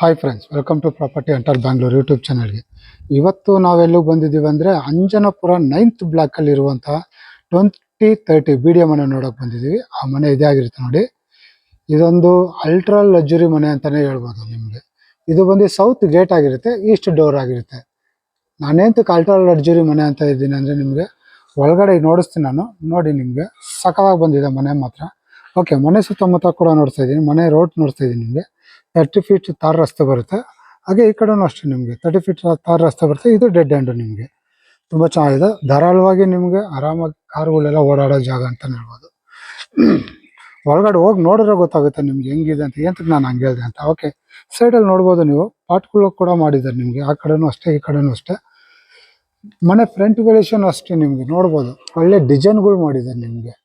Hi friends, welcome to property under Bangalore YouTube ಚಾನಲ್ಗೆ. ಇವತ್ತು ನಾವೆಲ್ಲೂ ಬಂದಿದ್ದೀವಿ ಅಂದರೆ ಅಂಜನಪುರ 9th ಬ್ಲಾಕಲ್ಲಿ ಇರುವಂತಹ 2030 ಬಿ ಡಿ ಎ ಮನೆ ನೋಡೋಕೆ ಬಂದಿದ್ದೀವಿ. ಆ ಮನೆ ಇದೇ ಆಗಿರುತ್ತೆ ನೋಡಿ. ಇದೊಂದು ಅಲ್ಟ್ರಾ ಲಕ್ಸುರಿ ಮನೆ ಅಂತಲೇ ಹೇಳ್ಬೋದು ನಿಮಗೆ. ಇದು ಬಂದು ಸೌತ್ ಗೇಟ್ ಆಗಿರುತ್ತೆ, ಈಸ್ಟ್ ಡೋರ್ ಆಗಿರುತ್ತೆ. ನಾನೇಂತಕ್ಕೆ ಅಲ್ಟ್ರಾ ಲಕ್ಸುರಿ ಮನೆ ಅಂತ ಇದ್ದೀನಿ ಅಂದರೆ ನಿಮಗೆ ಒಳಗಡೆ ನೋಡಿಸ್ತೀನಿ ನಾನು. ನೋಡಿ, ನಿಮಗೆ ಸಖತ್ತಾಗಿ ಬಂದಿದೆ ಮನೆ ಮಾತ್ರ. ಓಕೆ, ಮನೆ ಸುತ್ತಮುತ್ತ ಕೂಡ ನೋಡ್ತಾ ಇದ್ದೀನಿ. ಮನೆ ರೋಡ್ ನೋಡ್ತಾ ಇದ್ದೀನಿ. ನಿಮಗೆ 30 ಫೀಟ್ ತಾರ್ ರಸ್ತೆ ಬರುತ್ತೆ. ಹಾಗೆ ಈ ಕಡೆನೂ ಅಷ್ಟೇ ನಿಮಗೆ 30 ಫೀಟ್ ತಾರ್ ರಸ್ತೆ ಬರುತ್ತೆ. ಇದು ಡೆಡ್ ಎಂಡು. ನಿಮಗೆ ತುಂಬ ಚೆನ್ನಾಗಿದೆ. ಧಾರಾಳವಾಗಿ ನಿಮಗೆ ಆರಾಮಾಗಿ ಕಾರುಗಳೆಲ್ಲ ಓಡಾಡೋ ಜಾಗ ಅಂತಲೇ ಹೇಳ್ಬೋದು. ಒಳಗಡೆ ಹೋಗಿ ನೋಡಿದ್ರೆ ಗೊತ್ತಾಗುತ್ತೆ ನಿಮ್ಗೆ ಹೆಂಗಿದೆ ಅಂತ. ಏನಕ್ಕೆ ನಾನು ಹಂಗೆ ಹೇಳಿದೆ ಅಂತ. ಓಕೆ, ಸೈಡಲ್ಲಿ ನೋಡ್ಬೋದು ನೀವು, ಪಾಟ್ಗಳು ಕೂಡ ಮಾಡಿದ್ದಾರೆ ನಿಮಗೆ. ಆ ಕಡೆನೂ ಅಷ್ಟೇ, ಈ ಕಡೆನೂ ಅಷ್ಟೇ. ಮನೆ ಫ್ರಂಟ್ ವೆಲೇಷನ್ ಅಷ್ಟೇ ನಿಮಗೆ ನೋಡ್ಬೋದು. ಒಳ್ಳೆ ಡಿಸೈನ್ಗಳು ಮಾಡಿದ್ದಾರೆ ನಿಮಗೆ.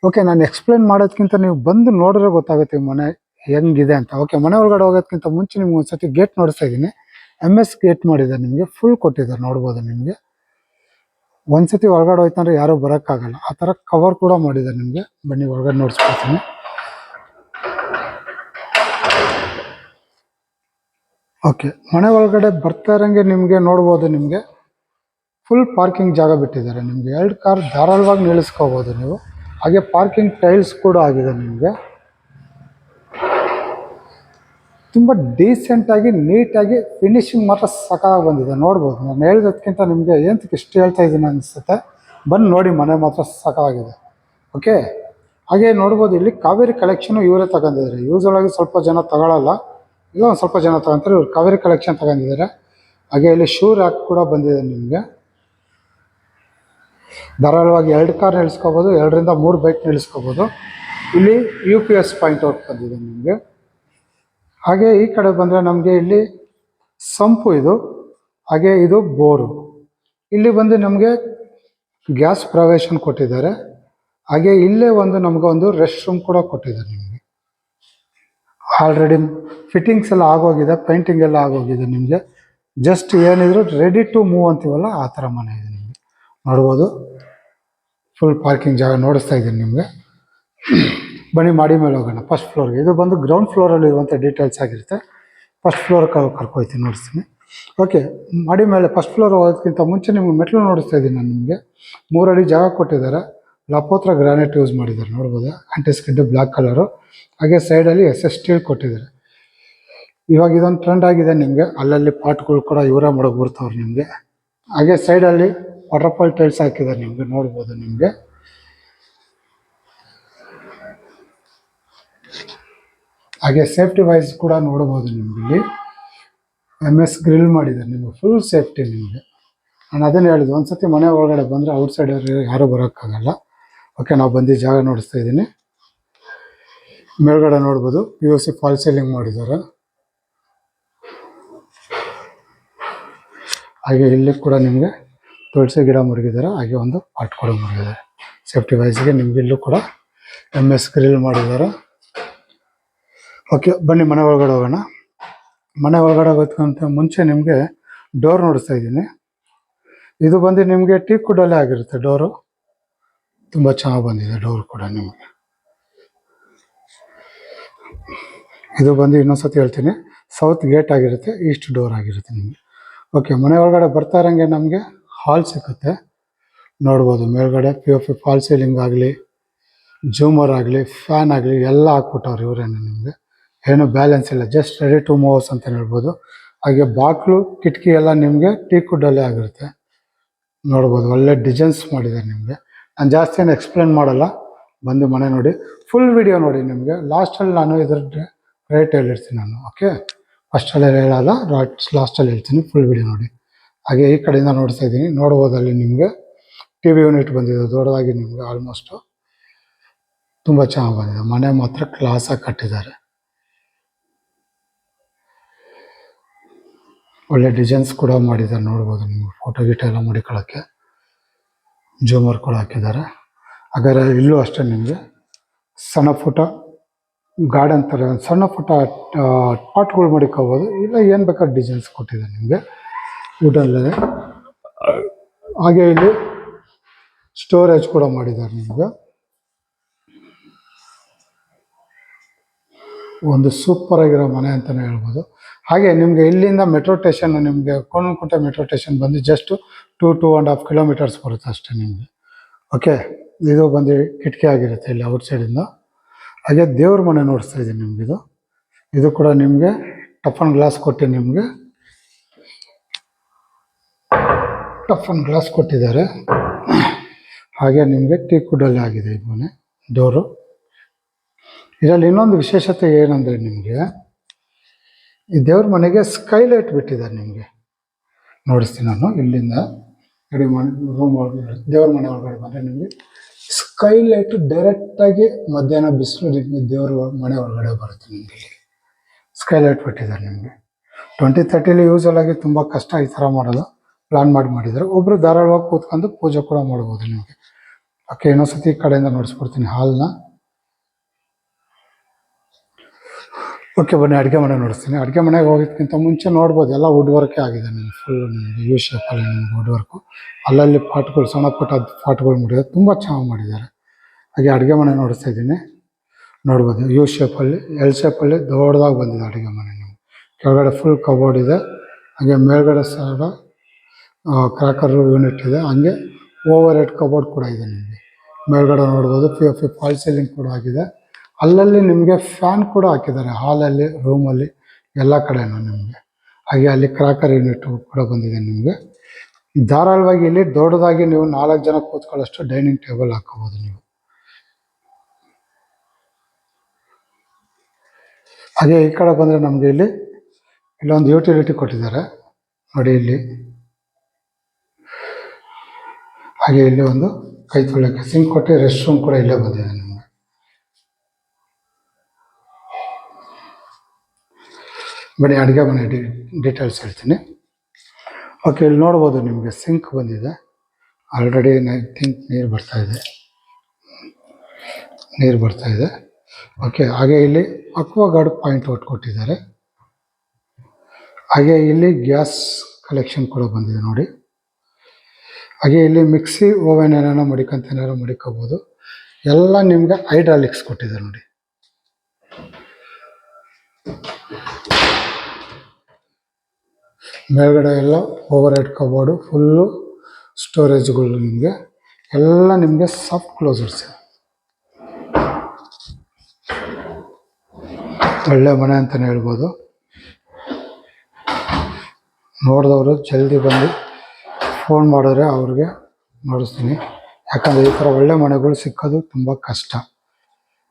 ಓಕೆ, ನಾನು ಎಕ್ಸ್ಪ್ಲೇನ್ ಮಾಡೋದಕ್ಕಿಂತ ನೀವು ಬಂದು ನೋಡಿದ್ರೆ ಗೊತ್ತಾಗುತ್ತೆ ಮನೆ ಹೆಂಗಿದೆ ಅಂತ. ಓಕೆ, ಮನೆ ಒಳಗಡೆ ಹೋಗೋದಕ್ಕಿಂತ ಮುಂಚೆ ನಿಮ್ಗೆ ಒಂದ್ಸತಿ ಗೇಟ್ ನೋಡಿಸ್ತಾ ಇದ್ದೀನಿ. MS ಗೇಟ್ ಮಾಡಿದ್ದಾರೆ ನಿಮಗೆ, ಫುಲ್ ಕೊಟ್ಟಿದ್ದಾರೆ ನೋಡ್ಬೋದು ನಿಮಗೆ. ಒಂದ್ಸತಿ ಒಳಗಡೆ ಹೋಯ್ತಂದ್ರೆ ಯಾರೂ ಬರೋಕ್ಕಾಗಲ್ಲ, ಆ ಥರ ಕವರ್ ಕೂಡ ಮಾಡಿದ್ದಾರೆ ನಿಮಗೆ. ಬನ್ನಿ ಒಳಗಡೆ ನೋಡಿಸ್ಕೊಡ್ತೀನಿ. ಓಕೆ, ಮನೆ ಒಳಗಡೆ ಬರ್ತಾ ಇರೋಂಗೆ ನಿಮಗೆ ನೋಡ್ಬೋದು. ನಿಮಗೆ ಫುಲ್ ಪಾರ್ಕಿಂಗ್ ಜಾಗ ಬಿಟ್ಟಿದ್ದಾರೆ ನಿಮಗೆ. 2 ಕಾರ್ ಧಾರಾಳವಾಗಿ ನಿಲ್ಲಿಸ್ಕೋಬೋದು ನೀವು. ಹಾಗೆ ಪಾರ್ಕಿಂಗ್ ಟೈಲ್ಸ್ ಕೂಡ ಆಗಿದೆ ನಿಮಗೆ. ತುಂಬ ಡೀಸೆಂಟಾಗಿ ನೀಟಾಗಿ ಫಿನಿಶಿಂಗ್ ಮಾತ್ರ ಸಖತ್ತಾಗಿ ಬಂದಿದೆ ನೋಡ್ಬೋದು. ನಾನು ಹೇಳಿದಕ್ಕಿಂತ ನಿಮಗೆ ಏನಕ್ಕೆ ಇಷ್ಟು ಹೇಳ್ತಾ ಇದ್ದೀನಿ ಅನಿಸುತ್ತೆ. ಬಂದು ನೋಡಿ, ಮನೆ ಮಾತ್ರ ಸಖತ್ತಾಗಿದೆ. ಓಕೆ, ಹಾಗೆ ನೋಡ್ಬೋದು ಇಲ್ಲಿ ಕಾವೇರಿ ಕಲೆಕ್ಷನು ಇವರೇ ತಗೊಂಡಿದ್ದಾರೆ. ಯೂಸ್ವಲಾಗಿ ಸ್ವಲ್ಪ ಜನ ತಗೊಳ್ಳಲ್ಲ, ಇಲ್ಲ ಒಂದು ಸ್ವಲ್ಪ ಜನ ತಗೊಂತಾರೆ. ಇವ್ರು ಕಾವೇರಿ ಕಲೆಕ್ಷನ್ ತಗೊಂಡಿದ್ದಾರೆ. ಹಾಗೆ ಇಲ್ಲಿ ಶೂ ರ್ಯಾಕ್ ಕೂಡ ಬಂದಿದೆ ನಿಮಗೆ. ಧಾರಾಳವಾಗಿ 2 ಕಾರ್ ನಿಲ್ಲಿಸ್ಕೋಬೋದು, 2ರಿಂದ 3 ಬೈಕ್ ನಿಲ್ಲಿಸ್ಕೋಬೋದು. ಇಲ್ಲಿ UPS ಪಾಯಿಂಟ್ ಔಟ್ ಬಂದಿದೆ ನಿಮಗೆ. ಹಾಗೆ ಈ ಕಡೆ ಬಂದರೆ ನಮಗೆ ಇಲ್ಲಿ ಸಂಪು ಇದು, ಹಾಗೆ ಇದು ಬೋರು. ಇಲ್ಲಿ ಬಂದು ನಮಗೆ ಗ್ಯಾಸ್ ಪ್ರವೇಶನ್ ಕೊಟ್ಟಿದ್ದಾರೆ. ಹಾಗೆ ಇಲ್ಲೇ ನಮಗೆ ಒಂದು ರೆಸ್ಟ್ ರೂಮ್ ಕೂಡ ಕೊಟ್ಟಿದ್ದಾರೆ ನಿಮಗೆ. ಆಲ್ರೆಡಿ ಫಿಟ್ಟಿಂಗ್ಸ್ ಎಲ್ಲ ಆಗೋಗಿದೆ, ಪೇಂಟಿಂಗ್ ಎಲ್ಲ ಆಗೋಗಿದೆ ನಿಮಗೆ. ಜಸ್ಟ್ ಏನಿದ್ರು ರೆಡಿ ಟು ಮೂವ್ ಅಂತೀವಲ್ಲ, ಆ ಥರ ಮನೆ ಇದೆ ನಿಮಗೆ. ನೋಡ್ಬೋದು, ಫುಲ್ ಪಾರ್ಕಿಂಗ್ ಜಾಗ ನೋಡಿಸ್ತಾ ಇದ್ದೀನಿ ನಿಮಗೆ. ಬನ್ನಿ ಮಾಡಿ ಮೇಲೆ ಹೋಗೋಣ. ಫಸ್ಟ್ ಫ್ಲೋರ್ಗೆ. ಇದು ಬಂದು ಗ್ರೌಂಡ್ ಫ್ಲೋರಲ್ಲಿ ಇರುವಂಥ ಡೀಟೇಲ್ಸ್ ಆಗಿರುತ್ತೆ. ಫಸ್ಟ್ ಫ್ಲೋರ್ ಕರ್ಕೊಯ್ತೀನಿ, ನೋಡಿಸ್ತೀನಿ. ಓಕೆ, ಮಾಡಿ ಮೇಲೆ ಫಸ್ಟ್ ಫ್ಲೋರ್ ಹೋಗೋದಕ್ಕಿಂತ ಮುಂಚೆ ನಿಮ್ಗೆ ಮೆಟ್ಲು ನೋಡಿಸ್ತಾ ಇದ್ದೀನಿ ನಾನು ನಿಮಗೆ. 3 ಅಡಿ ಜಾಗ ಕೊಟ್ಟಿದ್ದಾರೆ. ಲಪೋತ್ರ ಗ್ರಾನೈಟ್ ಯೂಸ್ ಮಾಡಿದ್ದಾರೆ ನೋಡ್ಬೋದು. Anti-skid black colour. ಹಾಗೆ ಸೈಡಲ್ಲಿ SS ಸ್ಟೀಲ್ ಕೊಟ್ಟಿದ್ದಾರೆ. ಇವಾಗ ಇದೊಂದು ಟ್ರೆಂಡ್ ಆಗಿದೆ ನಿಮಗೆ. ಅಲ್ಲಲ್ಲಿ ಪಾಟ್ಗಳು ಕೂಡ ಇವರೇ ಮಡಗ್ಬಿಡ್ತಾವ್ರು ನಿಮಗೆ. ಹಾಗೆ ಸೈಡಲ್ಲಿ ವಾಟರ್ಫಾಲ್ ಟೈಲ್ಸ್ ಹಾಕಿದ್ದಾರೆ ನಿಮಗೆ, ನೋಡ್ಬೋದು ನಿಮಗೆ. ಹಾಗೆ ಸೇಫ್ಟಿ ವೈಸ್ ಕೂಡ ನೋಡ್ಬೋದು ನಿಮ್ಗೆ. ಇಲ್ಲಿ MS ಗ್ರಿಲ್ ಮಾಡಿದ್ದಾರೆ ನಿಮಗೆ, ಫುಲ್ ಸೇಫ್ಟಿ ನಿಮಗೆ. ನಾನು ಅದನ್ನು ಹೇಳಿದ್ದು, ಒಂದ್ಸತಿ ಮನೆ ಒಳಗಡೆ ಬಂದರೆ ಔಟ್ಸೈಡ್ ಯಾರೂ ಬರೋಕ್ಕಾಗಲ್ಲ. ಓಕೆ, ನಾವು ಬಂದು ಜಾಗ ನೋಡಿಸ್ತಾ ಇದ್ದೀನಿ. ಮೇಲ್ಗಡೆ ನೋಡ್ಬೋದು POC ಫಾಲ್ ಸೀಲಿಂಗ್ ಮಾಡಿದ್ದಾರೆ. ಹಾಗೆ ಇಲ್ಲಿ ಕೂಡ ನಿಮಗೆ ತುಳಸಿ ಗಿಡ ಮುರುಗಿದ್ದಾರೆ. ಹಾಗೆ ಒಂದು ಪಾಟ್ ಕೂಡ ಮುರುಗಿದ್ದಾರೆ. ಸೇಫ್ಟಿ ವೈಸ್ಗೆ ನಿಮ್ಗೆ ಇಲ್ಲೂ ಕೂಡ MS ಗ್ರಿಲ್ ಮಾಡಿದ್ದಾರೆ. ಓಕೆ, ಬನ್ನಿ ಮನೆ ಒಳಗಡೆ ಹೋಗೋಣ. ಮನೆ ಒಳಗಡೆ ಹೋಗೋದಕ್ಕಿಂತ ಮುಂಚೆ ನಿಮಗೆ ಡೋರ್ ನೋಡಿಸ್ತಾ ಇದ್ದೀನಿ. ಇದು ಬಂದು ನಿಮಗೆ ಟೀಕ್ ವುಡ್ಡಲ್ಲೇ ಆಗಿರುತ್ತೆ ಡೋರು. ತುಂಬ ಚೆನ್ನಾಗಿ ಬಂದಿದೆ ಡೋರ್ ಕೂಡ ನಿಮಗೆ. ಇದು ಬಂದು ಇನ್ನೊಂದ್ಸತಿ ಹೇಳ್ತೀನಿ, ಸೌತ್ ಗೇಟ್ ಆಗಿರುತ್ತೆ, ಈಸ್ಟ್ ಡೋರ್ ಆಗಿರುತ್ತೆ ನಿಮಗೆ. ಓಕೆ, ಮನೆ ಒಳಗಡೆ ಬರ್ತಾ ಇರೋಂಗೆ ನಮಗೆ ಹಾಲ್ ಸಿಗುತ್ತೆ. ನೋಡ್ಬೋದು ಮೇಲ್ಗಡೆ POP ಫಾಲ್ ಸೀಲಿಂಗ್ ಆಗಲಿ, ಜೂಮರ್ ಆಗಲಿ, ಫ್ಯಾನ್ ಆಗಲಿ ಎಲ್ಲ ಹಾಕ್ಬಿಟ್ಟವ್ರು ಇವರೇನು. ನಿಮಗೆ ಏನು ಬ್ಯಾಲೆನ್ಸ್ ಇಲ್ಲ, ಜಸ್ಟ್ ರೆಡಿ ಟು ಮೂವ್ಸ್ ಅಂತ ಹೇಳ್ಬೋದು. ಹಾಗೆ ಬಾಗಿಲು ಕಿಟಕಿ ಎಲ್ಲ ನಿಮಗೆ ಟೀಕ್ ವುಡ್ಡಲ್ಲೇ ಆಗಿರುತ್ತೆ. ನೋಡ್ಬೋದು, ಒಳ್ಳೆ ಡಿಸೈನ್ಸ್ ಮಾಡಿದ್ದಾರೆ ನಿಮಗೆ. ನಾನು ಜಾಸ್ತಿ ಏನು ಎಕ್ಸ್ಪ್ಲೇನ್ ಮಾಡಲ್ಲ, ಬಂದು ಮನೆ ನೋಡಿ, ಫುಲ್ ವಿಡಿಯೋ ನೋಡಿ. ನಿಮಗೆ ಲಾಸ್ಟಲ್ಲಿ ನಾನು ಇದ್ರದ್ದು ರೇಟ್ ಹೇಳಿರ್ತೀನಿ ನಾನು. ಓಕೆ, ಫಸ್ಟಲ್ಲಿ ಹೇಳಲ್ಲ, ಲಾಸ್ಟಲ್ಲಿ ಹೇಳ್ತೀನಿ. ಫುಲ್ ವಿಡಿಯೋ ನೋಡಿ. ಹಾಗೆ ಈ ಕಡೆಯಿಂದ ನೋಡ್ತಾ ಇದ್ದೀನಿ. ನೋಡ್ಬೋದು, ಅಲ್ಲಿ ನಿಮಗೆ TV ಯೂನಿಟ್ ಬಂದಿದೆ ದೊಡ್ಡದಾಗಿ ನಿಮಗೆ. ಆಲ್ಮೋಸ್ಟು ತುಂಬ ಚೆನ್ನಾಗಿ ಬಂದಿದೆ. ಮನೆ ಮಾತ್ರ ಕ್ಲಾಸಾಗಿ ಕಟ್ಟಿದ್ದಾರೆ. ಒಳ್ಳೆ ಡಿಸೈನ್ಸ್ ಕೂಡ ಮಾಡಿದ್ದಾರೆ ನೋಡ್ಬೋದು. ನಿಮಗೆ ಫೋಟೋ ಗೀಟೋ ಎಲ್ಲ ಮಡಿಕೊಳ್ಳೋಕ್ಕೆ ಜೂಮರ್ ಕೂಡ ಹಾಕಿದ್ದಾರೆ. ಹಾಗಾದ್ರೆ ಇಲ್ಲೂ ಅಷ್ಟೇ ನಿಮಗೆ ಸಣ್ಣ ಪುಟ್ಟ ಗಾರ್ಡನ್ ಥರ ಸಣ್ಣ ಪುಟ್ಟ ಪಾಟ್ಗಳು ಮಡಿಕೋಬೋದು. ಇಲ್ಲ ಏನು ಬೇಕಾದ್ರೆ ಡಿಸೈನ್ಸ್ ಕೊಟ್ಟಿದ್ದಾರೆ ನಿಮಗೆ ವುಡಲ್ಲೇ. ಹಾಗೆ ಇಲ್ಲಿ ಸ್ಟೋರೇಜ್ ಕೂಡ ಮಾಡಿದ್ದಾರೆ ನಿಮಗೆ. ಒಂದು ಸೂಪರ್ ಆಗಿರೋ ಮನೆ ಅಂತಲೇ ಹೇಳ್ಬೋದು. ಹಾಗೆ ನಿಮಗೆ ಇಲ್ಲಿಂದ ಮೆಟ್ರೋ ಸ್ಟೇಷನ್, ನಿಮಗೆ ಕೋಣನಕುಂಟೆ ಮೆಟ್ರೋ ಸ್ಟೇಷನ್ ಬಂದು ಜಸ್ಟ್ 2.5 ಕಿಲೋಮೀಟರ್ಸ್ ಬರುತ್ತೆ ಅಷ್ಟೇ ನಿಮಗೆ. ಓಕೆ, ಇದು ಬಂದು ಕಿಟಕಿ ಆಗಿರುತ್ತೆ ಇಲ್ಲಿ ಔಟ್ ಸೈಡಿಂದ. ಹಾಗೆ ದೇವ್ರ ಮನೆ ನೋಡಿಸ್ತಾ ಇದ್ದೀನಿ ನಿಮಗಿದು. ಇದು ಕೂಡ ನಿಮಗೆ ಟಫನ್ ಗ್ಲಾಸ್ ಕೊಟ್ಟು ನಿಮಗೆ ಟಫನ್ ಗ್ಲಾಸ್ ಕೊಟ್ಟಿದ್ದಾರೆ. ಹಾಗೆ ನಿಮಗೆ ಟೀಕ್ ವುಡ್ಡಲ್ಲಿ ಆಗಿದೆ ಈ ಮನೆ ಡೋರು. ಇದರಲ್ಲಿ ಇನ್ನೊಂದು ವಿಶೇಷತೆ ಏನಂದರೆ ನಿಮಗೆ ಈ ದೇವ್ರ ಮನೆಗೆ ಸ್ಕೈಲೈಟ್ ಬಿಟ್ಟಿದ್ದಾರೆ. ನಿಮಗೆ ನೋಡಿಸ್ತೀನಿ ನಾನು ಇಲ್ಲಿಂದ ರೆಡಿ ಮಾಡಿ ರೂಮ್ ಒಳಗಡೆ, ದೇವ್ರ ಮನೆ ಒಳಗಡೆ ಬಂದರೆ ನಿಮಗೆ ಸ್ಕೈಲೈಟು ಡೈರೆಕ್ಟಾಗಿ ಮಧ್ಯಾಹ್ನ ಬಿಸಿಲು ದೇವ್ರ ಮನೆ ಒಳಗಡೆ ಬರುತ್ತೆ. ನಿಮಗೆ ಸ್ಕೈಲೈಟ್ ಬಿಟ್ಟಿದ್ದಾರೆ. ನಿಮಗೆ 2030 ಯೂಸಲ್ ಆಗಿ ತುಂಬ ಕಷ್ಟ ಈ ಥರ ಮಾಡೋದು, ಪ್ಲಾನ್ ಮಾಡಿದ್ದಾರೆ. ಒಬ್ಬರು ಧಾರಾಳವಾಗಿ ಕೂತ್ಕೊಂಡು ಪೂಜೆ ಕೂಡ ಮಾಡ್ಬೋದು ನಿಮಗೆ. ಓಕೆ, ಇನ್ನೊಂದ್ಸತಿ ಈ ಕಡೆಯಿಂದ ನೋಡಿಸ್ಕೊಡ್ತೀನಿ ಹಾಲ್ನ. ಓಕೆ, ಬನ್ನಿ ಅಡುಗೆ ಮನೆ ನೋಡಿಸ್ತೀನಿ. ಅಡುಗೆ ಮನೆಗೆ ಹೋಗೋದಕ್ಕಿಂತ ಮುಂಚೆ ನೋಡ್ಬೋದು ಎಲ್ಲ ವುಡ್ ವರ್ಕೇ ಆಗಿದೆ ನಿಮಗೆ. ಫುಲ್ಲು ನಿಮಗೆ ಯು ಶೇಪಲ್ಲಿ ನಿಮಗೆ ವುಡ್ ವರ್ಕು, ಅಲ್ಲಲ್ಲಿ ಪಾಟ್ಗಳು, ಸಣ್ಣ ಪುಟ್ಟ ಪಾಟ್ಗಳು ಮಾಡಿದ್ದಾರೆ, ತುಂಬ ಚೆನ್ನಾಗಿ ಮಾಡಿದ್ದಾರೆ. ಹಾಗೆ ಅಡುಗೆ ಮನೆ ನೋಡಿಸ್ತಾ ಇದ್ದೀನಿ, ನೋಡ್ಬೋದು ಯು ಶೇಪಲ್ಲಿ, ಎಲ್ ಶೇಪಲ್ಲಿ ದೊಡ್ಡದಾಗಿ ಬಂದಿದೆ ಅಡುಗೆ ಮನೆ. ನಿಮಗೆ ಕೆಳಗಡೆ ಫುಲ್ ಕಬೋರ್ಡ್ ಇದೆ. ಹಾಗೆ ಮೇಲ್ಗಡೆ ಸೈಡ ಕ್ರಾಕರ್ ಯೂನಿಟ್ ಇದೆ. ಹಂಗೆ ಓವರ್ ಹೆಡ್ ಕಬೋರ್ಡ್ ಕೂಡ ಇದೆ. ನಿಮಗೆ ಮೇಲ್ಗಡೆ ನೋಡ್ಬೋದು ಪಿ ಫಾಲ್ ಸೀಲಿಂಗ್ ಕೂಡ ಆಗಿದೆ. ಅಲ್ಲಲ್ಲಿ ನಿಮಗೆ ಫ್ಯಾನ್ ಕೂಡ ಹಾಕಿದ್ದಾರೆ ಹಾಲಲ್ಲಿ, ರೂಮಲ್ಲಿ, ಎಲ್ಲ ಕಡೆನೂ ನಿಮಗೆ. ಹಾಗೆ ಅಲ್ಲಿ ಕ್ರಾಕರ್ ಯೂನಿಟ್ ಕೂಡ ಬಂದಿದೆ ನಿಮಗೆ. ಧಾರಾಳವಾಗಿ ಇಲ್ಲಿ ದೊಡ್ಡದಾಗಿ ನೀವು 4 ಜನ ಕೂತ್ಕೊಳ್ಳೋಷ್ಟು ಡೈನಿಂಗ್ ಟೇಬಲ್ ಹಾಕೋಬೋದು ನೀವು. ಹಾಗೆ ಈ ಕಡೆ ಬಂದರೆ ನಮಗೆ ಇಲ್ಲೊಂದು ಯುಟಿಲಿಟಿ ಕೊಟ್ಟಿದ್ದಾರೆ ನೋಡಿ ಇಲ್ಲಿ. ಹಾಗೆ ಇಲ್ಲಿ ಒಂದು ಕೈ ತೊಳೆಯೋಕ್ಕೆ ಸಿಂಕ್ ಕೊಟ್ಟು ರೆಸ್ಟ್ ರೂಮ್ ಕೂಡ ಇಲ್ಲೇ ಬಂದಿದೆ ನಿಮಗೆ. ಬನ್ನಿ ಅಡುಗೆ ಮನೆ ಡೀಟೇಲ್ಸ್ ಹೇಳ್ತೀನಿ. ಓಕೆ, ಇಲ್ಲಿ ನೋಡ್ಬೋದು ನಿಮಗೆ ಸಿಂಕ್ ಬಂದಿದೆ ಆಲ್ರೆಡಿ. ಐ ಥಿಂಕ್ ನೀರು ಬರ್ತಾ ಇದೆ. ಓಕೆ, ಹಾಗೆ ಇಲ್ಲಿ ಅಕ್ವಾಗಾರ್ಡ್ ಪಾಯಿಂಟ್ ಕೊಟ್ಟಿದ್ದಾರೆ. ಹಾಗೆ ಇಲ್ಲಿ ಗ್ಯಾಸ್ ಕಲೆಕ್ಷನ್ ಕೂಡ ಬಂದಿದೆ ನೋಡಿ. ಹಾಗೆ ಇಲ್ಲಿ ಮಿಕ್ಸಿ, ಓವೆನ್ ಏನೇನೋ ಮಡಿಕೋಬೋದು. ಎಲ್ಲ ನಿಮಗೆ ಹೈಡ್ರಾಲಿಕ್ಸ್ ಕೊಟ್ಟಿದ್ದಾರೆ ನೋಡಿ. ಮೇಲ್ಗಡೆ ಎಲ್ಲ ಓವರ್ ಹೆಡ್ ಕಬೋರ್ಡು, ಫುಲ್ಲು ಸ್ಟೋರೇಜ್ಗಳು, ನಿಮಗೆ ಸಾಫ್ಟ್ ಕ್ಲೋಸರ್ಸ್. ಒಳ್ಳೆ ಮನೆ ಅಂತಲೇ ಹೇಳ್ಬೋದು. ನೋಡಿದವರು ಜಲ್ದಿ ಬಂದು ಫೋನ್ ಮಾಡಿದ್ರೆ ಅವ್ರಿಗೆ ನೋಡಿಸ್ತೀನಿ. ಯಾಕಂದರೆ ಈ ಥರ ಒಳ್ಳೆ ಮನೆಗಳು ಸಿಕ್ಕೋದು ತುಂಬ ಕಷ್ಟ.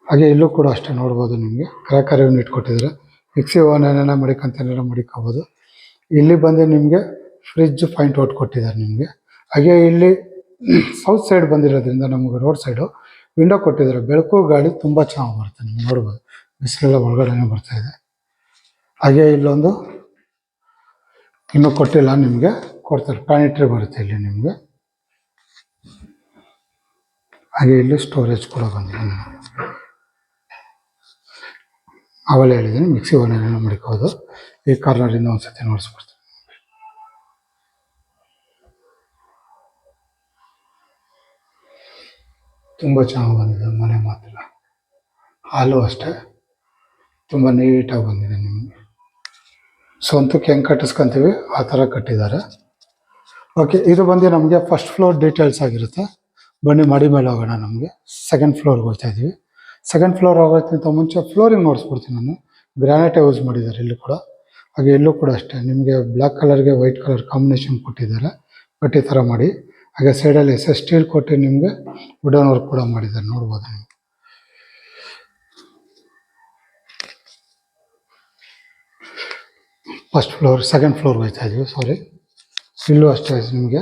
ಹಾಗೆ ಇಲ್ಲೂ ಕೂಡ ಅಷ್ಟೇ ನೋಡ್ಬೋದು ನಿಮಗೆ ಕ್ರಾಕರ್ ಯೂನಿಟ್ ಕೊಟ್ಟಿದ್ದಾರೆ. ಮಿಕ್ಸಿ ಓವನ್ ಏನೇನೋ ಮಡಿಕೋಬೋದು. ಇಲ್ಲಿ ಬಂದು ನಿಮಗೆ ಫ್ರಿಜ್ ಪಾಯಿಂಟ್ ಕೊಟ್ಟಿದ್ದಾರೆ ನಿಮಗೆ. ಹಾಗೆ ಇಲ್ಲಿ ಸೌತ್ ಸೈಡ್ ಬಂದಿರೋದ್ರಿಂದ ನಮಗೆ ರೋಡ್ ಸೈಡು ವಿಂಡೋ ಕೊಟ್ಟಿದ್ದಾರೆ. ಬೆಳಕು ಗಾಳಿ ತುಂಬ ಚೆನ್ನಾಗಿ ಬರುತ್ತೆ. ನಿಮ್ಗೆ ನೋಡ್ಬೋದು ಬಿಸಿಲೆಲ್ಲ ಒಳಗಡೆನೇ ಬರ್ತಾಯಿದೆ. ಹಾಗೆ ಇಲ್ಲೊಂದು ಇನ್ನೂ ಕೊಟ್ಟಿಲ್ಲ, ನಿಮಗೆ ಕೊಡ್ತಾರೆ, ಪ್ಲಾನೆಟ್ರಿ ಬರುತ್ತೆ ಇಲ್ಲಿ ನಿಮಗೆ. ಹಾಗೆ ಇಲ್ಲಿ ಸ್ಟೋರೇಜ್ ಕೂಡ ಬಂದಿದೆ. ಅವೆಲ್ಲ ಹೇಳಿದ್ದೀನಿ, ಮಿಕ್ಸಿ ಓವನ್ ಮಡಿಕೋದು. ಈ ಕಾರ್ನರಿಂದ ಒಂದ್ಸತಿ ನೋಡಿಸ್ಬಿಡ್ತೀನಿ. ತುಂಬ ಚೆನ್ನಾಗಿ ಬಂದಿದೆ ಮನೆ ಮಾತ್ರ. ಹಾಲು ಅಷ್ಟೇ ತುಂಬ ನೀಟಾಗಿ ಬಂದಿದೆ ನಿಮಗೆ. ಸ್ವಂತಕ್ಕೆ ಹೆಂಗೆ ಕಟ್ಟಿಸ್ಕೊತೀವಿ ಆ ಥರ ಕಟ್ಟಿದ್ದಾರೆ. ಓಕೆ, ಇದು ಬಂದು ನಮಗೆ ಫಸ್ಟ್ ಫ್ಲೋರ್ ಡೀಟೇಲ್ಸ್ ಆಗಿರುತ್ತೆ. ಬನ್ನಿ ಮಾಡಿ ಮೇಲೆ ಹೋಗೋಣ. ನಮಗೆ ಸೆಕೆಂಡ್ ಫ್ಲೋರ್ಗೆ ಹೋಗ್ತಾಯಿದ್ವಿ. ಸೆಕೆಂಡ್ ಫ್ಲೋರ್ ಹೋಗೋಕ್ಕಿಂತ ಮುಂಚೆ ಫ್ಲೋರಿಂಗ್ ನೋಡಿಸ್ಬಿಡ್ತೀನಿ ನಾನು. ಗ್ರಾನೈಟೇ ಯೂಸ್ ಮಾಡಿದ್ದಾರೆ ಇಲ್ಲಿ ಕೂಡ. ಹಾಗೆ ಇಲ್ಲೂ ಕೂಡ ಅಷ್ಟೇ ನಿಮಗೆ ಬ್ಲ್ಯಾಕ್ ಕಲರ್ಗೆ ವೈಟ್ ಕಲರ್ ಕಾಂಬಿನೇಷನ್ ಕೊಟ್ಟಿದ್ದಾರೆ, ಬಟ್ ಈ ಥರ ಮಾಡಿ. ಹಾಗೆ ಸೈಡಲ್ಲಿ ಸ್ಟೀಲ್ ಕೊಟ್ಟು ನಿಮಗೆ ವುಡನ್ ವರ್ಕ್ ಕೂಡ ಮಾಡಿದ್ದಾರೆ, ನೋಡ್ಬೋದು ನೀವು. ಸೆಕೆಂಡ್ ಫ್ಲೋರ್ ಹೋಗ್ತಾ ಇದ್ವಿ, ಸಾರಿ. ಇಲ್ಲೂ ಅಷ್ಟೇ ನಿಮಗೆ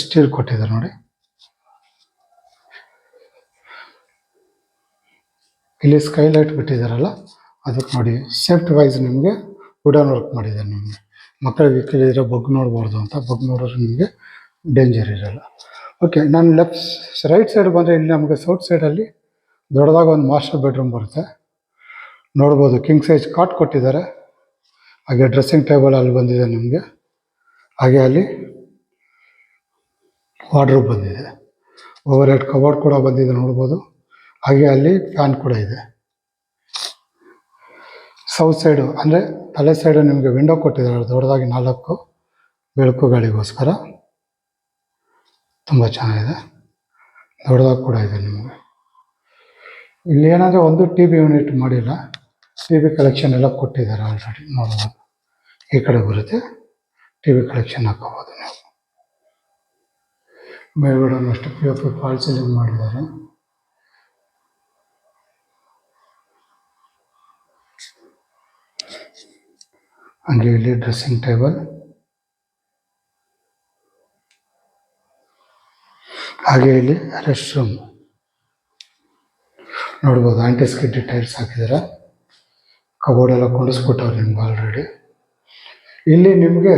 ಸ್ಟೀಲ್ ಕೊಟ್ಟಿದ್ದಾರೆ ನೋಡಿ. ಇಲ್ಲಿ ಸ್ಕೈಲೈಟ್ ಬಿಟ್ಟಿದ್ದಾರಲ್ಲ ಅದಕ್ಕೆ ನೋಡಿ, ಸೇಫ್ಟಿ ವೈಸ್ ನಿಮಗೆ ವುಡನ್ ವರ್ಕ್ ಮಾಡಿದ್ದಾರೆ. ನಿಮಗೆ ಮಕ್ಕಳಿಗೆ ಕೇಳಿದರೆ ಬಗ್ ನೋಡ್ಬಾರ್ದು ಅಂತ, ಬಗ್ ನೋಡೋರು ನಿಮಗೆ ಡೇಂಜರ್ ಇರಲ್ಲ. ಓಕೆ, ನಾನು ರೈಟ್ ಸೈಡ್ ಬಂದರೆ ಇಲ್ಲಿ ನಮಗೆ ಸೌತ್ ಸೈಡಲ್ಲಿ ದೊಡ್ಡದಾಗಿ ಒಂದು ಮಾಸ್ಟರ್ ಬೆಡ್ರೂಮ್ ಬರುತ್ತೆ, ನೋಡ್ಬೋದು. ಕಿಂಗ್ ಸೈಜ್ ಕಾಟ್ ಕೊಟ್ಟಿದ್ದಾರೆ. ಹಾಗೆ ಡ್ರೆಸ್ಸಿಂಗ್ ಟೇಬಲ್ ಅಲ್ಲಿ ಬಂದಿದೆ ನಿಮಗೆ. ಹಾಗೆ ಅಲ್ಲಿ ವಾರ್ಡ್ರೋಬ್ ಬಂದಿದೆ, ಓವರ್ ಹೆಡ್ ಕಬೋರ್ಡ್ ಕೂಡ ಬಂದಿದೆ ನೋಡ್ಬೋದು. ಹಾಗೆ ಅಲ್ಲಿ ಫ್ಯಾನ್ ಕೂಡ ಇದೆ. ಸೌತ್ ಸೈಡು ಅಂದರೆ ತಲೆ ಸೈಡು ನಿಮಗೆ ವಿಂಡೋ ಕೊಟ್ಟಿದ್ದಾರೆ ದೊಡ್ಡದಾಗಿ 4 ಬೆಳಕುಗಳಿಗೋಸ್ಕರ. ತುಂಬ ಚೆನ್ನಾಗಿದೆ, ದೊಡ್ಡದಾಗಿ ಕೂಡ ಇದೆ ನಿಮಗೆ. ಇಲ್ಲಿ ಏನಂದರೆ ಒಂದು ಟಿ ವಿ ಯೂನಿಟ್ ಮಾಡಿಲ್ಲ, ಟಿ ವಿ ಕಲೆಕ್ಷನ್ ಎಲ್ಲ ಕೊಟ್ಟಿದ್ದಾರೆ ಆಲ್ರೆಡಿ. ನೋಡ್ಬೋದು, ಈ ಕಡೆ ಬರುತ್ತೆ, ಟಿ ವಿ ಕಲೆಕ್ಷನ್ ಹಾಕೋಬೋದು ನೀವು. ಮೇಲ್ಗಡೆ ಅಷ್ಟು POP ಫಾಲ್ ಸೀಲಿಂಗ್ ಮಾಡಿದ್ದಾರೆ. ಹಾಗೆ ಇಲ್ಲಿ ಡ್ರೆಸ್ಸಿಂಗ್ ಟೇಬಲ್, ಹಾಗೆ ಇಲ್ಲಿ ರೆಸ್ಟ್ ರೂಮ್ ನೋಡ್ಬೋದು. ಆಂಟಿ ಸ್ಕಿಡ್ ಟೈಲ್ಸ್ ಹಾಕಿದ್ದಾರೆ, ಕಬೋರ್ಡ್ ಎಲ್ಲ ಕೊಂಡಿಸ್ಬಿಟ್ಟವ್ರು ನಿಮ್ಗೆ ಆಲ್ರೆಡಿ. ಇಲ್ಲಿ ನಿಮಗೆ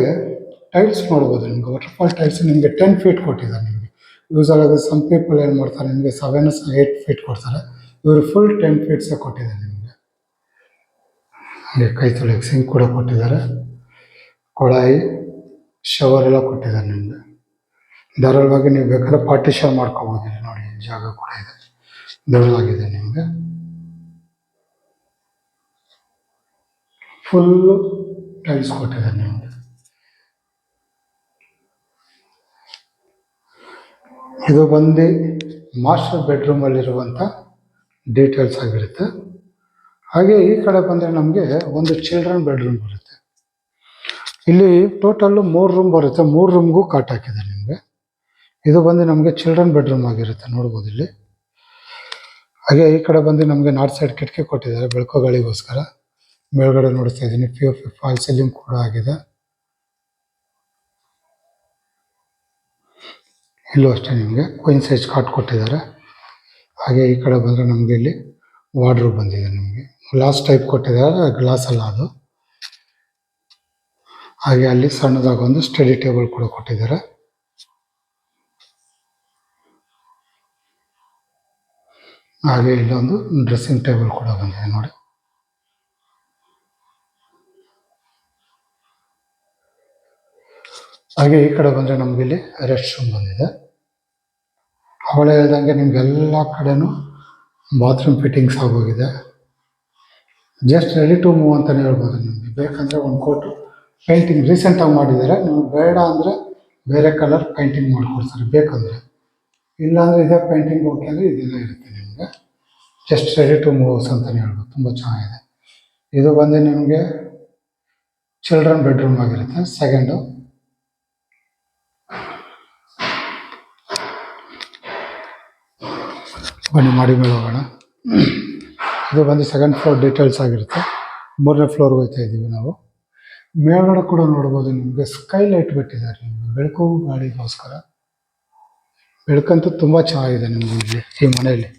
ಟೈಲ್ಸ್ ನೋಡ್ಬೋದು, ನಿಮ್ಗೆ ವಾಟರ್ಫಾಲ್ ಟೈಲ್ಸ್ ನಿಮಗೆ 10 ಫೀಟ್ ಕೊಟ್ಟಿದ್ದಾರೆ. ನಿಮಗೆ ಯೂಸ್ ಆಗೋದು ಸಮ್ ಪೀಪಲ್ ಏನು ಮಾಡ್ತಾರೆ, ನಿಮಗೆ 7 or 8 ಫೀಟ್ ಕೊಡ್ತಾರೆ, ಇವರು ಫುಲ್ 10 ಫೀಟ್ಸೇ ಕೊಟ್ಟಿದ್ದಾರೆ ನಿಮಗೆ. ಹಾಗೆ ಕೈ ತೊಳೆಯೋಕೆ ಸಿಂಕ್ ಕೂಡ ಕೊಟ್ಟಿದ್ದಾರೆ, ಕೊಳಾಯಿ, ಶವರ್ ಎಲ್ಲ ಕೊಟ್ಟಿದ್ದಾರೆ ನಿಮಗೆ. ಧಾರಾಳವಾಗಿ ನೀವು ಬೇಕಾದ್ರೆ ಪಾರ್ಟಿಷನ್ ಮಾಡ್ಕೋಬೋದು. ಇಲ್ಲಿ ನೋಡಿ, ಜಾಗ ಕೂಡ ಇದೆ, ದೊಡ್ಡದಾಗಿದೆ ನಿಮಗೆ. ಫುಲ್ಲು ಟೈಲ್ಸ್ ಕೊಟ್ಟಿದ್ದಾರೆ ನಿಮಗೆ. ಇದು ಬಂದು ಮಾಸ್ಟರ್ ಬೆಡ್ರೂಮಲ್ಲಿರುವಂಥ ಡೀಟೇಲ್ಸ್ ಆಗಿರುತ್ತೆ. ಹಾಗೆ ಈ ಕಡೆ ಬಂದರೆ ನಮಗೆ ಒಂದು ಚಿಲ್ಡ್ರನ್ ಬೆಡ್ರೂಮ್ ಬರುತ್ತೆ. ಇಲ್ಲಿ ಟೋಟಲ್ಲು 3 ರೂಮ್ ಬರುತ್ತೆ, 3 ರೂಮ್ಗೂ ಕಾಟ್ ಹಾಕಿದೆ ನಿಮಗೆ. ಇದು ಬಂದು ನಮಗೆ ಚಿಲ್ಡ್ರನ್ ಬೆಡ್ರೂಮ್ ಆಗಿರುತ್ತೆ, ನೋಡ್ಬೋದು ಇಲ್ಲಿ. ಹಾಗೆ ಈ ಕಡೆ ಬಂದು ನಮಗೆ ನಾರ್ತ್ ಸೈಡ್ ಕಿಟಕಿ ಕೊಟ್ಟಿದ್ದಾರೆ ಬೆಳಕುಗಳಿಗೋಸ್ಕರ. ಮೇಲ್ಗಡೆ ನೋಡ್ತಾ ಇದ್ದೀನಿ POP ಫಾಲ್ ಸೀಲಿಂಗ್ ಕೂಡ ಆಗಿದೆ. ಇಲ್ಲೂ ಅಷ್ಟೇ ನಿಮಗೆ ಕ್ವೀನ್ ಸೈಜ್ ಕಾಟ್ ಕೊಟ್ಟಿದ್ದಾರೆ. ಹಾಗೆ ಈ ಕಡೆ ಬಂದರೆ ನಮಗೆ ಇಲ್ಲಿ ವಾರ್ಡ್ರೋಬ್ ಬಂದಿದೆ, ನಿಮಗೆ ಗ್ಲಾಸ್ ಟೈಪ್ ಕೊಟ್ಟಿದ್ದಾರೆ, ಗ್ಲಾಸ್ ಅಲ್ಲ ಅದು. ಹಾಗೆ ಅಲ್ಲಿ ಸಣ್ಣದಾಗಿ ಒಂದು ಸ್ಟಡಿ ಟೇಬಲ್ ಕೂಡ ಕೊಟ್ಟಿದ್ದಾರೆ. ಹಾಗೆ ಇಲ್ಲೊಂದು ಡ್ರೆಸ್ಸಿಂಗ್ ಟೇಬಲ್ ಕೂಡ ಬಂದಿದೆ ನೋಡಿ. ಹಾಗೆ ಈ ಕಡೆ ಬಂದರೆ ನಮಗೆ ಇಲ್ಲಿ ರೆಸ್ಟ್ ರೂಮ್ ಬಂದಿದೆ. ಅವಳೇ ಹೇಳ್ದಂಗೆ ನಿಮಗೆಲ್ಲ ಕಡೆನೂ ಬಾತ್ರೂಮ್ ಫಿಟ್ಟಿಂಗ್ಸ್ ಆಗೋಗಿದೆ. ಜಸ್ಟ್ ರೆಡಿ ಟು ಮೂವ್ ಅಂತಲೇ ಹೇಳ್ಬೋದು. ನಿಮಗೆ ಬೇಕಂದರೆ ಒಂದು ಕೋಟು ಪೇಂಟಿಂಗ್ ರೀಸೆಂಟಾಗಿ ಮಾಡಿದ್ದಾರೆ, ನಿಮಗೆ ಬೇಡ ಅಂದರೆ ಬೇರೆ ಕಲರ್ ಪೇಂಟಿಂಗ್ ಮಾಡಿಕೊಡ್ತಾರೆ ಬೇಕಂದರೆ. ಇಲ್ಲಾಂದರೆ ಇದೇ ಪೇಂಟಿಂಗ್ ಓಕೆ ಅಂದರೆ ಇದೆಲ್ಲ ಇರುತ್ತೆ ನಿಮಗೆ. ಜಸ್ಟ್ ರೆಡಿ ಟು ಮೂವ್ಸ್ ಅಂತಲೇ ಹೇಳ್ಬೋದು. ತುಂಬ ಚೆನ್ನಾಗಿದೆ. ಇದು ಬಂದು ನಿಮಗೆ ಚಿಲ್ಡ್ರನ್ ಬೆಡ್ರೂಮ್ ಆಗಿರುತ್ತೆ, ಸೆಕೆಂಡು. ಬನ್ನಿ ಮಾಡಿ ಮೇಲೆ ಹೋಗೋಣ. ಇದು ಬಂದು 2nd ಫ್ಲೋರ್ ಡೀಟೇಲ್ಸ್ ಆಗಿರುತ್ತೆ. 3ನೇ ಫ್ಲೋರ್ಗೆ ಹೋಗ್ತಾ ಇದ್ದೀವಿ ನಾವು. ಮೇಲ್ಗಡೆ ಕೂಡ ನೋಡ್ಬೋದು, ನಿಮಗೆ ಸ್ಕೈ ಲೈಟ್ ಬಿಟ್ಟಿದ್ದಾರೆ ನಿಮಗೆ ಬೆಳಕು ಗಾಳಿಗೋಸ್ಕರ. ಬೆಳಕಂತೂ ತುಂಬ ಚೆನ್ನಾಗಿದೆ ನಿಮಗೆ ಇಲ್ಲಿ ಈ ಮನೆಯಲ್ಲಿ.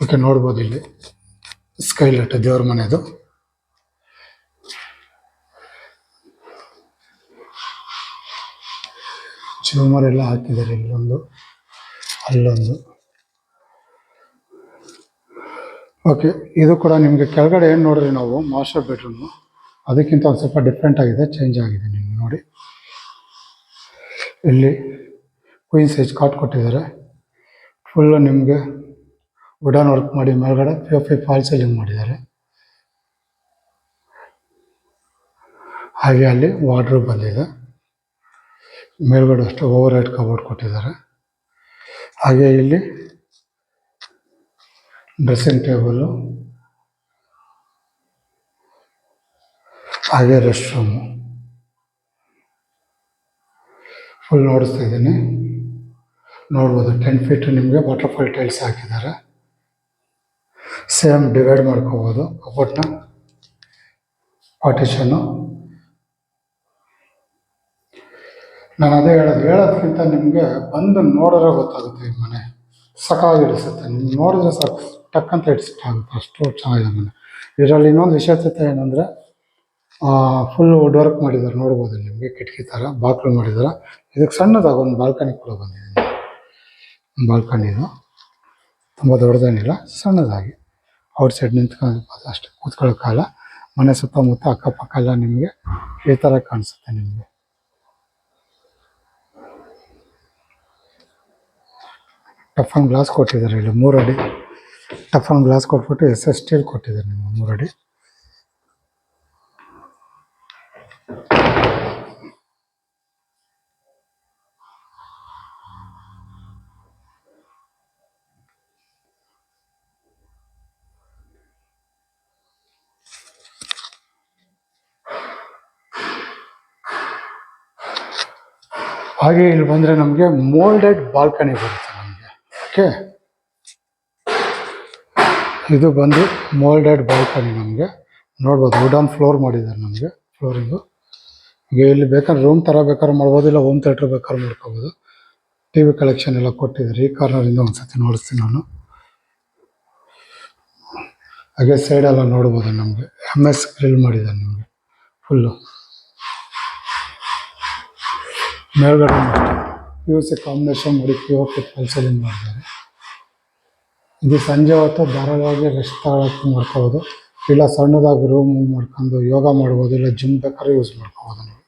ಓಕೆ, ನೋಡ್ಬೋದು ಇಲ್ಲಿ ಸ್ಕೈ ಲೈಟ್ ದೇವ್ರ ಮನೆದು. ಚೂಮರೆಲ್ಲ ಹಾಕಿದ್ದಾರೆ, ಇಲ್ಲೊಂದು ಅಲ್ಲೊಂದು. ಓಕೆ, ಇದು ಕೂಡ ನಿಮಗೆ ಕೆಳಗಡೆ ಏನು ನೋಡ್ರಿ ನಾವು ಮಾಸ್ಟರ್ ಬೆಡ್ರೂಮು, ಅದಕ್ಕಿಂತ ಒಂದು ಸ್ವಲ್ಪ ಡಿಫ್ರೆಂಟ್ ಆಗಿದೆ, ಚೇಂಜ್ ಆಗಿದೆ ನಿಮಗೆ ನೋಡಿ. ಇಲ್ಲಿ ಕ್ವೀನ್ ಸೈಜ್ ಕಾಟ್ ಕೊಟ್ಟಿದ್ದಾರೆ. ಫುಲ್ಲು ನಿಮಗೆ ವುಡನ್ ವರ್ಕ್ ಮಾಡಿ ಮೇಲ್ಗಡೆ POP ಫಾಲ್ ಸೀಲಿಂಗ್ ಮಾಡಿದ್ದಾರೆ. ಹಾಗೆ ಅಲ್ಲಿ ವಾರ್ಡ್ರೋಬ್ ಬಂದಿದೆ. ಮೇಲ್ಗಡೆ ಅಷ್ಟೇ ಓವರ್ ಹೆಡ್ ಕಬೋರ್ಡ್ ಕೊಟ್ಟಿದ್ದಾರೆ. ಹಾಗೆ ಇಲ್ಲಿ ಡ್ರೆಸ್ಸಿಂಗ್ ಟೇಬಲು, ಹಾಗೆ ರೆಸ್ಟ್ ರೂಮು ಫುಲ್ ನೋಡಿಸ್ತಾ ಇದ್ದೀನಿ. ನೋಡ್ಬೋದು 10 ಫೀಟ್ ನಿಮಗೆ ವಾಟರ್ಫಾಲ್ ಟೈಲ್ಸ್ ಹಾಕಿದ್ದಾರೆ. ಸೇಮ್ ಡಿವೈಡ್ ಮಾಡ್ಕೋಬೋದು ಕಬೋರ್ಡ್ನ, ಪಾರ್ಟಿಷನ್ನು. ನಾನು ಅದೇ ಹೇಳೋದಕ್ಕಿಂತ ನಿಮಗೆ ಬಂದು ನೋಡಿದ್ರೆ ಗೊತ್ತಾಗುತ್ತೆ. ಈ ಮನೆ ಸಕಾಗಿಡಿಸುತ್ತೆ, ನಿಮ್ಗೆ ನೋಡಿದ್ರೆ ಸಾಕು ಟಕ್ಕಂತ ಇಷ್ಟ ಆಗುತ್ತೆ, ಅಷ್ಟು ಚೆನ್ನಾಗಿದೆ ಮನೆ. ಇದರಲ್ಲಿ ಇನ್ನೊಂದು ವಿಶೇಷತೆ ಏನಂದರೆ ಫುಲ್ ವುಡ್ ವರ್ಕ್ ಮಾಡಿದ್ದಾರೆ, ನೋಡ್ಬೋದು ನಿಮಗೆ ಕಿಟಕಿ ಥರ ಬಾಗಿಲು ಮಾಡಿದ್ದಾರೆ. ಇದಕ್ಕೆ ಸಣ್ಣದಾಗಿ ಒಂದು ಬಾಲ್ಕನಿ ಕೂಡ ಬಂದಿದೆ. ಬಾಲ್ಕನಿ ಇದು ತುಂಬ ದೊಡ್ಡದೇನಿಲ್ಲ, ಸಣ್ಣದಾಗಿ ಔಟ್ಸೈಡ್ ನಿಂತ್ಕೊಂಡು ಅಷ್ಟೇ, ಕೂತ್ಕೊಳ್ಳೋಕ್ಕಲ್ಲ. ಮನೆ ಸುತ್ತಮುತ್ತ ಅಕ್ಕಪಕ್ಕ ಎಲ್ಲ ನಿಮಗೆ ಈ ಥರ ಕಾಣಿಸುತ್ತೆ ನಿಮಗೆ. ಟಫನ್ ಗ್ಲಾಸ್ ಕೊಟ್ಟಿದ್ದಾರೆ, ಇಲ್ಲಿ 3 ಅಡಿ ಟಫನ್ ಗ್ಲಾಸ್ ಕೊಟ್ಬಿಟ್ಟು SS ಸ್ಟೀಲ್ ಕೊಟ್ಟಿದ್ದಾರೆ ನೀವು 3 ಅಡಿ. ಹಾಗೆ ಇಲ್ಲಿ ಬಂದರೆ ನಮಗೆ ಮೋಲ್ಡೆಡ್ ಬಾಲ್ಕನಿ ಬರುತ್ತೆ ನಮಗೆ. ಓಕೆ, ಇದು ಬಂದು ಮೋಲ್ಡೆಡ್ ಬಾಲ್ಕನಿ ನಮಗೆ ನೋಡ್ಬೋದು. ವುಡನ್ ಫ್ಲೋರ್ ಮಾಡಿದ್ದಾರೆ ನಮಗೆ, ಫ್ಲೋರಿಂಗು. ಈಗ ಇಲ್ಲಿ ಬೇಕಾದ್ರೆ ರೂಮ್ ಥರ ಬೇಕಾದ್ರೆ ಮಾಡ್ಬೋದು, ಇಲ್ಲ ಹೋಮ್ ಥಿಯೇಟ್ರ್ ಬೇಕಾದ್ರೆ ಮಾಡ್ಕೋಬೋದು. TV ಕಲೆಕ್ಷನ್ ಎಲ್ಲ ಕೊಟ್ಟಿದ್ದಾರೆ. ಈ ಕಾರ್ನರಿಂದ ಒಂದ್ಸತಿ ನೋಡಿಸ್ತೀನಿ ನಾನು. ಹಾಗೆ ಸೈಡೆಲ್ಲ ನೋಡ್ಬೋದು ನಮಗೆ MS ಗ್ರಿಲ್ ಮಾಡಿದ್ದಾರೆ ನಮಗೆ ಫುಲ್ಲು. ಮೇಲ್ಗಡೆ PVC ಕಾಂಬಿನೇಷನ್ ಮಾಡಿ POP ಫಾಲ್ಸಲ್ಲಿಂಗ್ ಮಾಡಿದ್ದಾರೆ. ಇದು ಸಂಜೆ ಹೊತ್ತು ಧಾರಾಳವಾಗಿ ರೆಸ್ಟ್ ತಗೊಳಕ್ಕೆ ಮಾಡ್ಕೋಬೋದು, ಇಲ್ಲ ಸಣ್ಣದಾಗಿ ರೂಮ್ ಮಾಡ್ಕೊಂಡು ಯೋಗ ಮಾಡ್ಬೋದು, ಇಲ್ಲ ಜಿಮ್ ಬೇಕಾದ್ರೆ ಯೂಸ್ ಮಾಡ್ಕೋಬೋದು. ನೀವು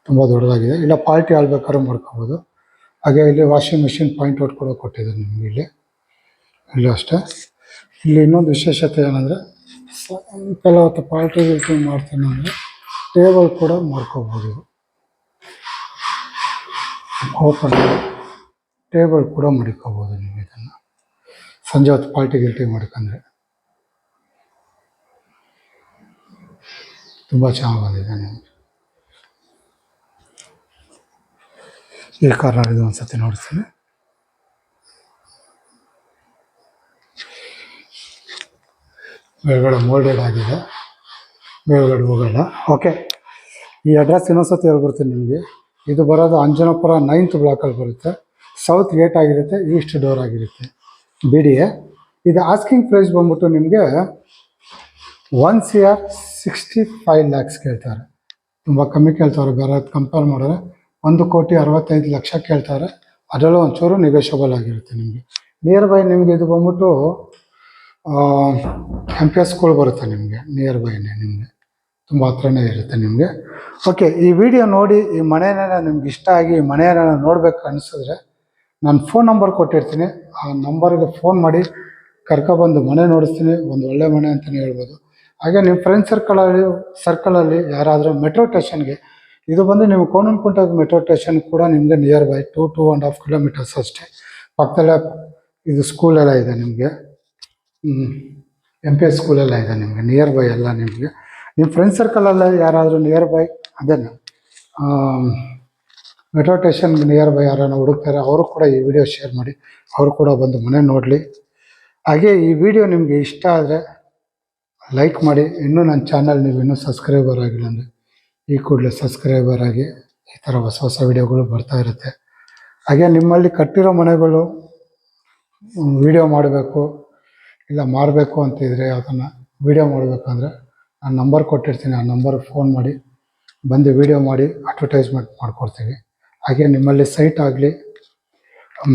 ತುಂಬ ದೊಡ್ಡದಾಗಿದೆ. ಇಲ್ಲ ಪಾರ್ಟಿ ಹಾಲ್ ಬೇಕಾದ್ರೂ ಮಾಡ್ಕೋಬೋದು. ಹಾಗೆ ಇಲ್ಲಿ ವಾಷಿಂಗ್ ಮಿಷಿನ್ ಪಾಯಿಂಟ್ ಔಟ್ ಕೂಡ ಕೊಟ್ಟಿದ್ದಾರೆ ನಿಮಗೆ ಇಲ್ಲಿ ಅಷ್ಟೇ. ಇಲ್ಲಿ ಇನ್ನೊಂದು ವಿಶೇಷತೆ ಏನಂದರೆ, ಕೆಲವತ್ತು ಪಾರ್ಟಿ ಗಿಲ್ಟಿ ಮಾಡ್ತೀನಿ ಅಂದರೆ ಟೇಬಲ್ ಕೂಡ ಮಾಡ್ಕೋಬೋದು. ಓಪನ್ ಟೇಬಲ್ ಕೂಡ ಮಡಿಕೋಬೋದು ನೀವು ಇದನ್ನು ಸಂಜೆ ಹೊತ್ತು ಪಾರ್ಟಿ ಗಿಲ್ಟಿ ಮಾಡ್ಕೊಂಡ್ರೆ. ತುಂಬ ಚೆನ್ನಾಗಿ ಬಂದಿದೆ ನಿಮಗೆ. ಈ ಕಾರ್ನರ್ ಇದು ಒಂದ್ಸತಿ ನೋಡ್ತೀನಿ. ಮೇಲ್ಗಡೆ ಮೋಲ್ಡೆಡ್ ಆಗಿದೆ, ಮೇಲ್ಗಡೆ ಹೋಗಲ್ಲ. ಓಕೆ, ಈ ಅಡ್ರೆಸ್ ಇನ್ನೊಂದ್ಸತಿ ಹೇಳ್ಬಿಡ್ತೀನಿ ನಿಮಗೆ. ಇದು ಬರೋದು ಅಂಜನಾಪುರ 9th ಬ್ಲಾಕಲ್ಲಿ ಬರುತ್ತೆ. ಸೌತ್ ಗೇಟ್ ಆಗಿರುತ್ತೆ, ಈಸ್ಟ್ ಡೋರ್ ಆಗಿರುತ್ತೆ, BDA. ಇದು ಆಸ್ಕಿಂಗ್ ಪ್ರೈಸ್ ಬಂದ್ಬಿಟ್ಟು ನಿಮಗೆ 1,65 lakhs ಕೇಳ್ತಾರೆ. ತುಂಬ ಕಮ್ಮಿ ಕೇಳ್ತಾರೆ, ಬೇರೆ ಕಂಪೇರ್ ಮಾಡಿದ್ರೆ 1,65,00,000 ಕೇಳ್ತಾರೆ. ಅದರಲ್ಲೂ ಒಂಚೂರು ನೆಗೋಷಿಯಬಲ್ ಆಗಿರುತ್ತೆ ನಿಮಗೆ. ನಿಯರ್ ಬೈ ನಿಮಗೆ ಇದು ಬಂದ್ಬಿಟ್ಟು MPS ಸ್ಕೂಲ್ ಬರುತ್ತೆ ನಿಮಗೆ, ನಿಯರ್ ಬೈನೇ ನಿಮಗೆ, ತುಂಬ ಹತ್ರನೇ ಇರುತ್ತೆ ನಿಮಗೆ. ಓಕೆ, ಈ ವಿಡಿಯೋ ನೋಡಿ ಈ ಮನೆಯನ್ನ ನಿಮ್ಗೆ ಇಷ್ಟ ಆಗಿ ಈ ಮನೆಯನ್ನ ನೋಡ್ಬೇಕು ಅನಿಸಿದ್ರೆ ನಾನು ಫೋನ್ ನಂಬರ್ ಕೊಟ್ಟಿರ್ತೀನಿ. ಆ ನಂಬರ್ಗೆ ಫೋನ್ ಮಾಡಿ ಕರ್ಕೊಬಂದು ಮನೆ ನೋಡಿಸ್ತೀನಿ. ಒಂದು ಒಳ್ಳೆ ಮನೆ ಅಂತಲೇ ಹೇಳ್ಬೋದು. ಹಾಗೆ ನಿಮ್ಮ ಫ್ರೆಂಡ್ ಸರ್ಕಲಲ್ಲಿ ಯಾರಾದರೂ ಮೆಟ್ರೋ ಸ್ಟೇಷನ್ಗೆ, ಇದು ಬಂದು ನೀವು ಕೋಣನಕುಂಟ ಮೆಟ್ರೋ ಸ್ಟೇಷನ್ ಕೂಡ ನಿಮಗೆ ನಿಯರ್ ಬೈ 2.5 kilometers ಅಷ್ಟೇ. ಪಕ್ಕದಲ್ಲೇ ಇದು ಸ್ಕೂಲೆಲ್ಲ ಇದೆ ನಿಮಗೆ, MPS ಸ್ಕೂಲೆಲ್ಲ ಇದೆ ನಿಮಗೆ ನಿಯರ್ ಬೈ ಎಲ್ಲ. ನಿಮಗೆ ನಿಮ್ಮ ಫ್ರೆಂಡ್ ಸರ್ಕಲಲ್ಲೇ ಯಾರಾದರೂ ನಿಯರ್ ಬೈ ಅದನ್ನು ಮೆಟ್ರೋ ಸ್ಟೇಷನ್ಗೆ ನಿಯರ್ ಬೈ ಯಾರನ್ನ ಹುಡುಕ್ತಾರೆ ಅವರು ಕೂಡ ಈ ವಿಡಿಯೋ ಶೇರ್ ಮಾಡಿ, ಅವರು ಕೂಡ ಬಂದು ಮನೆ ನೋಡಲಿ. ಹಾಗೆ ಈ ವಿಡಿಯೋ ನಿಮಗೆ ಇಷ್ಟ ಆದರೆ ಲೈಕ್ ಮಾಡಿ. ಇನ್ನೂ ನನ್ನ ಚಾನಲ್ ನೀವು ಇನ್ನೂ ಸಬ್ಸ್ಕ್ರೈಬರ್ ಆಗಿಲ್ಲ ಅಂದರೆ ಈ ಕೂಡಲೇ ಸಬ್ಸ್ಕ್ರೈಬರ್ ಆಗಿ. ಈ ಥರ ಹೊಸ ಹೊಸ ವಿಡಿಯೋಗಳು ಬರ್ತಾ ಇರುತ್ತೆ. ಹಾಗೆ ನಿಮ್ಮಲ್ಲಿ ಕಟ್ಟಿರೋ ಮನೆಗಳು ವಿಡಿಯೋ ಮಾಡಬೇಕು ಇಲ್ಲ ಮಾರಬೇಕು ಅಂತಿದ್ರೆ, ಅದನ್ನು ವಿಡಿಯೋ ಮಾಡಬೇಕಂದ್ರೆ ನಾನು ನಂಬರ್ ಕೊಟ್ಟಿರ್ತೀನಿ, ಆ ನಂಬರ್ಗೆ ಫೋನ್ ಮಾಡಿ ಬಂದು ವಿಡಿಯೋ ಮಾಡಿ ಅಡ್ವರ್ಟೈಸ್ಮೆಂಟ್ ಮಾಡಿಕೊಡ್ತೀವಿ. ಹಾಗೆ ನಿಮ್ಮಲ್ಲಿ ಸೈಟ್ ಆಗಲಿ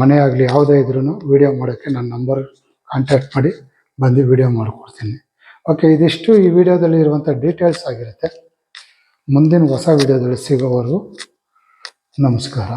ಮನೆ ಆಗಲಿ ಯಾವುದೇ ಇದ್ರೂ ವಿಡಿಯೋ ಮಾಡೋಕ್ಕೆ ನನ್ನ ನಂಬರ್ ಕಾಂಟ್ಯಾಕ್ಟ್ ಮಾಡಿ ಬಂದು ವಿಡಿಯೋ ಮಾಡಿಕೊಡ್ತೀನಿ. ಓಕೆ, ಇದಿಷ್ಟು ಈ ವಿಡಿಯೋದಲ್ಲಿ ಇರುವಂಥ ಡೀಟೇಲ್ಸ್ ಆಗಿರುತ್ತೆ. ಮುಂದಿನ ಹೊಸ ವಿಡಿಯೋದಲ್ಲಿ ಸಿಗೋವರೆಗೂ ನಮಸ್ಕಾರ.